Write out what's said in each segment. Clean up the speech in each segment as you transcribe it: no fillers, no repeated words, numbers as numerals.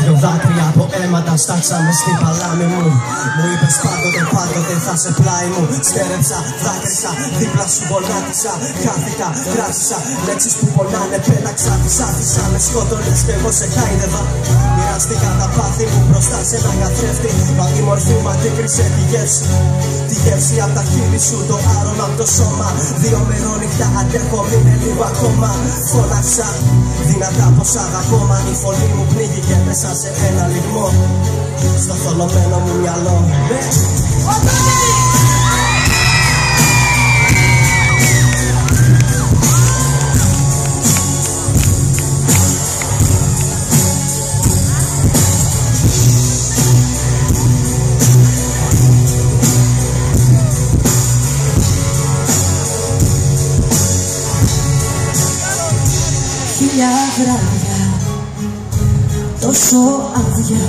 Δυο δάκρυα από αίματα στάξαμε στην παλάμη μου. Μου είπες πάντοτε θα σε πλάι μου. Στέρεψα, δάκρυσα, δίπλα σου γονάτισα. Χάθηκα, κράτησα, λέξεις που πονάνε πέταξα. Τις άφησα, με σκότωνες κι εγώ σε χάιδευα. Μοιραστήκα τα πάθη μου μπροστά σε έναν καθρέφτη. Μα η μορφή μου αντίκρισε τη γεύση. Τη γεύση απ' τα χείλη σου, το άρωμα απ' το σώμα. Δύο μερόνυχτα αντέχω, μείνε λίγο ακόμα. Φώναξα δυνατά πως αγαπώ, μα η φωνή μου πνίγηκε μέσα σε ένα λιγμό. Στο θολωμένο μου μυαλό. Χίλια βράδια τόσο άδεια,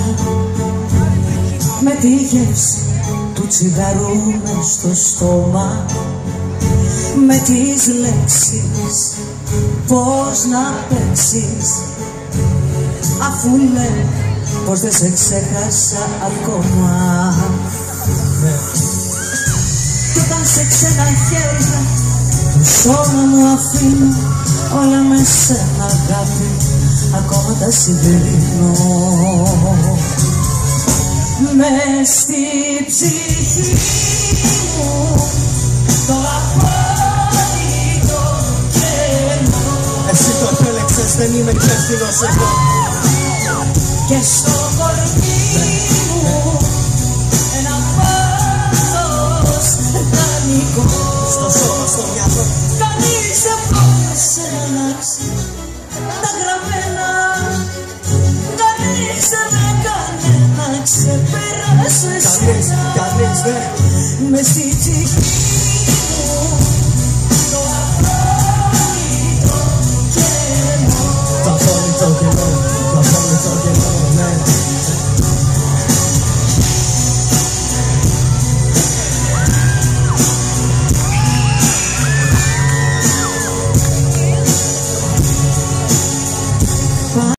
με τη γεύση του τσιγαρού μες στο στόμα, με τις λέξεις πώς να παίξεις, αφού λένε πως δεν σε ξέχασα ακόμα. Κι όταν σε ξένα χέρια το σώμα μου αφήνω, όλα με σένα αγάπη ακόμα τα συγκρίνω. Μες στη ψυχή μου το απόλυτο κενό. Εσύ το επέλεξες, δεν είμαι υπεύθυνος εγώ. Και στο κορμί μου ένα πάθος δανεικό. Στο σώμα, στο μυαλό. Κανείς δεν μπόρεσε να αλλάξει τα γραμμένα. Κανείς δεν με έκανε να ξεπεράσω εσένα. Κανείς δεν. Μες στη ψυχή